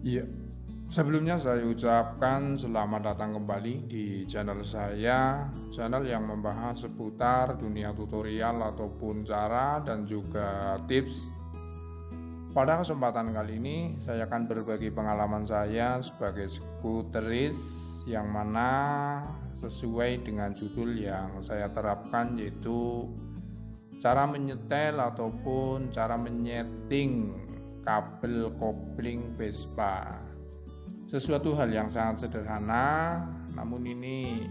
Iya, sebelumnya saya ucapkan selamat datang kembali di channel saya, channel yang membahas seputar dunia tutorial ataupun cara dan juga tips. Pada kesempatan kali ini, saya akan berbagi pengalaman saya sebagai skuteris yang mana sesuai dengan judul yang saya terapkan, yaitu cara menyetel ataupun cara menyeting kabel kopling Vespa. Sesuatu hal yang sangat sederhana, namun ini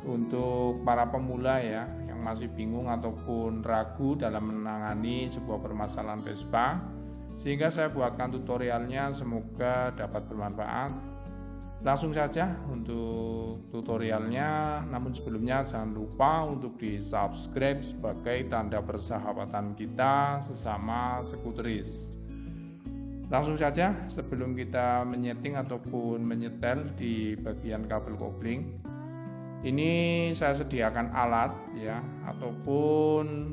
untuk para pemula ya, yang masih bingung ataupun ragu dalam menangani sebuah permasalahan Vespa, sehingga saya buatkan tutorialnya, semoga dapat bermanfaat. Langsung saja untuk tutorialnya, namun sebelumnya jangan lupa untuk di subscribe sebagai tanda persahabatan kita sesama skuteris. Langsung saja, sebelum kita menyeting ataupun menyetel di bagian kabel kopling, ini saya sediakan alat ya, ataupun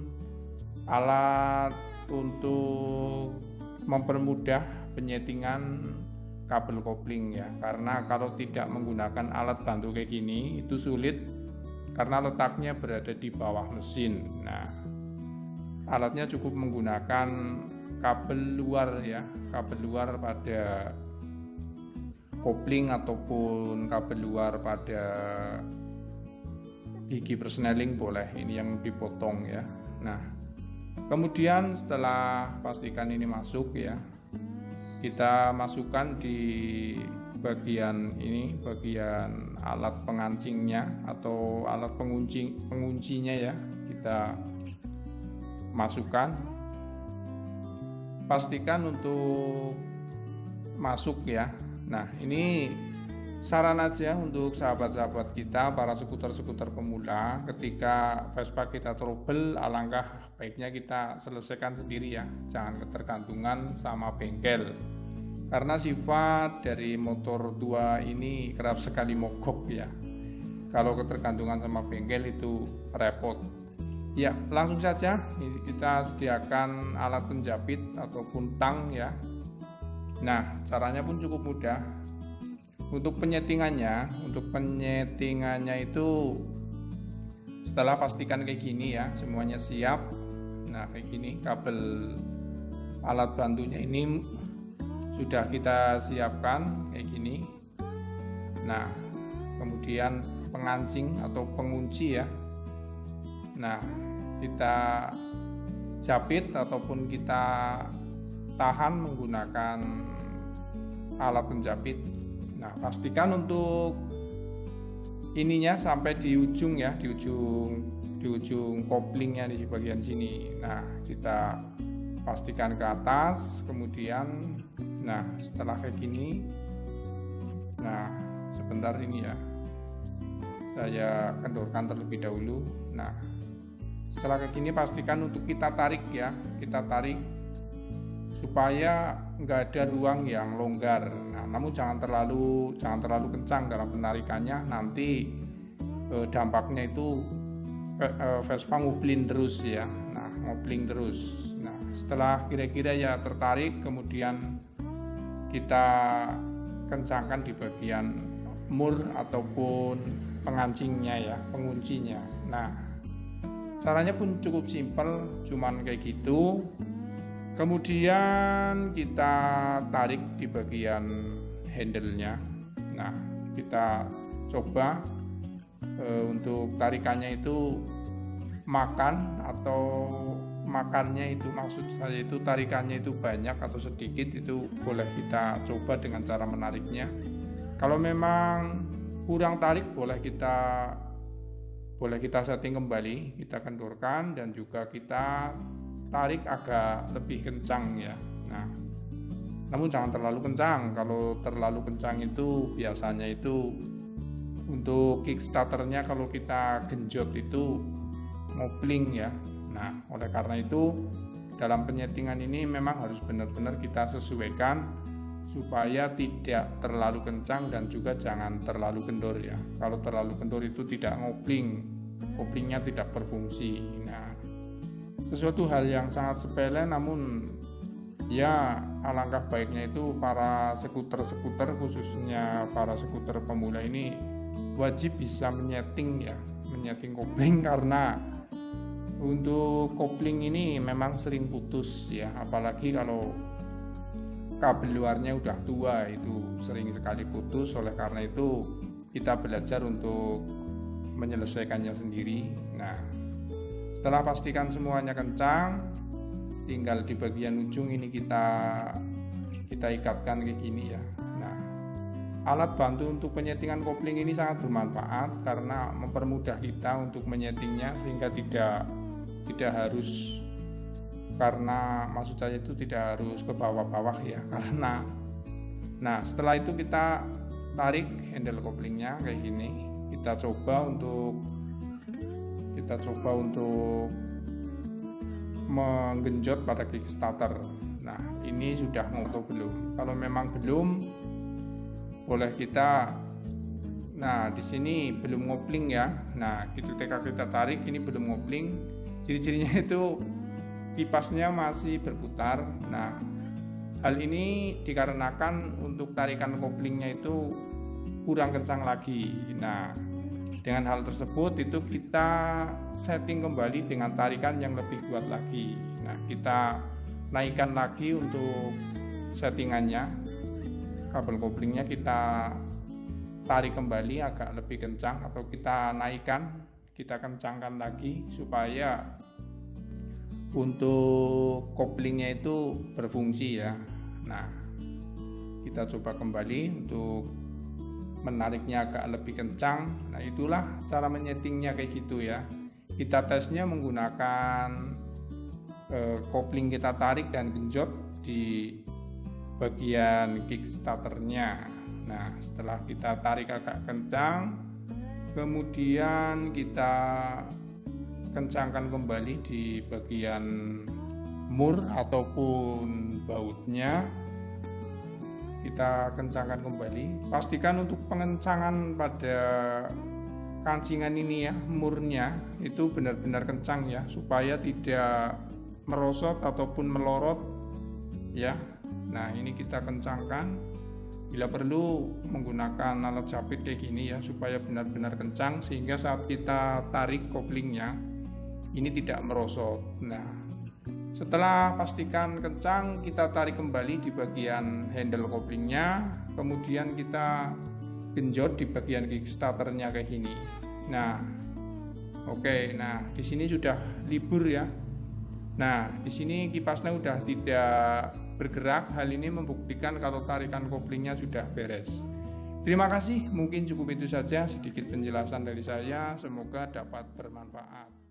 alat untuk mempermudah penyetingan kabel kopling ya, karena kalau tidak menggunakan alat bantu kayak gini itu sulit karena letaknya berada di bawah mesin. Nah, alatnya cukup menggunakan kabel luar ya, kabel luar pada kopling ataupun kabel luar pada gigi persneling boleh, ini yang dipotong ya. Nah, kemudian setelah pastikan ini masuk ya, kita masukkan di bagian ini, bagian alat pengancingnya atau alat penguncinya ya, kita masukkan. Pastikan untuk masuk ya. Nah, ini saran aja untuk sahabat-sahabat kita, para skuter-skuter pemula, ketika Vespa kita trouble, alangkah baiknya kita selesaikan sendiri ya, jangan ketergantungan sama bengkel, karena sifat dari motor 2 ini kerap sekali mogok ya. Kalau ketergantungan sama bengkel itu repot ya. Langsung saja kita sediakan alat penjepit ataupun tang ya. Nah, caranya pun cukup mudah. Untuk penyetingannya itu setelah pastikan kayak gini ya, semuanya siap. Nah, kayak gini kabel alat bantunya ini sudah kita siapkan kayak gini. Nah, kemudian pengancing atau pengunci ya. Nah, kita japit ataupun kita tahan menggunakan alat penjepit. Nah, pastikan untuk ininya sampai di ujung ya, di ujung koplingnya di bagian sini. Nah, kita pastikan ke atas, kemudian nah setelah kayak gini, nah sebentar ini ya, saya kendorkan terlebih dahulu. Nah, setelah kayak gini pastikan untuk kita tarik ya, kita tarik supaya nggak ada ruang yang longgar. Nah, namun jangan terlalu kencang dalam penarikannya, nanti dampaknya itu Vespa ngublin terus ya. Nah, ngobling terus. Nah, setelah kira-kira ya tertarik, kemudian kita kencangkan di bagian mur ataupun pengancingnya ya, penguncinya. Nah, caranya pun cukup simpel, cuman kayak gitu. Kemudian kita tarik di bagian handle-nya. Nah, kita coba untuk tarikannya itu makannya itu maksud saya itu tarikannya itu banyak atau sedikit, itu boleh kita coba dengan cara menariknya. Kalau memang kurang tarik boleh kita setting kembali, kita kendorkan dan juga kita tarik agak lebih kencang ya. Nah, namun jangan terlalu kencang. Kalau terlalu kencang itu biasanya itu untuk kickstarternya kalau kita genjot itu ngopling ya. Nah, oleh karena itu dalam penyetingan ini memang harus benar-benar kita sesuaikan supaya tidak terlalu kencang dan juga jangan terlalu kendor ya. Kalau terlalu kendor itu tidak ngopling, koplingnya tidak berfungsi. Nah, sesuatu hal yang sangat sepele namun ya alangkah baiknya itu para skuter-skuter, khususnya para skuter pemula ini wajib bisa menyeting kopling, karena untuk kopling ini memang sering putus ya, apalagi kalau kabel luarnya udah tua itu sering sekali putus. Oleh karena itu kita belajar untuk menyelesaikannya sendiri. Nah, setelah pastikan semuanya kencang, tinggal di bagian ujung ini kita ikatkan kayak gini ya. Nah, alat bantu untuk penyetingan kopling ini sangat bermanfaat karena mempermudah kita untuk menyetingnya, sehingga tidak harus, karena maksud saya itu tidak harus ke bawah-bawah ya, karena nah setelah itu kita tarik handle koplingnya kayak gini. Kita coba untuk menggenjot pada kickstarter. Nah, ini sudah ngoto belum? Kalau memang belum, boleh kita, nah di sini belum ngopling ya. Nah, ketika kita tarik ini belum ngopling, ciri-cirinya itu kipasnya masih berputar. Nah, hal ini dikarenakan untuk tarikan koplingnya itu kurang kencang lagi. Nah, dengan hal tersebut itu kita setting kembali dengan tarikan yang lebih kuat lagi. Nah, kita naikkan lagi untuk settingannya. Kabel koplingnya kita tarik kembali agak lebih kencang, atau kita naikkan, kita kencangkan lagi supaya untuk koplingnya itu berfungsi ya. Nah, kita coba kembali untuk menariknya agak lebih kencang. Nah, itulah cara menyetingnya kayak gitu ya. Kita tesnya menggunakan kopling kita tarik dan genjot di bagian kickstarternya. Nah, setelah kita tarik agak kencang, kemudian kita kencangkan kembali di bagian mur ataupun bautnya, kita kencangkan kembali. Pastikan untuk pengencangan pada kancingan ini ya, murnya itu benar-benar kencang ya, supaya tidak merosot ataupun melorot ya. Nah, ini kita kencangkan, bila perlu menggunakan alat jepit kayak gini ya, supaya benar-benar kencang sehingga saat kita tarik koplingnya ini tidak merosot. Nah, setelah pastikan kencang, kita tarik kembali di bagian handle koplingnya, kemudian kita genjot di bagian kickstarternya kayak gini. Nah, oke. Nah, di sini sudah libur ya. Nah, di sini kipasnya udah tidak bergerak. Hal ini membuktikan kalau tarikan koplingnya sudah beres. Terima kasih, mungkin cukup itu saja sedikit penjelasan dari saya. Semoga dapat bermanfaat.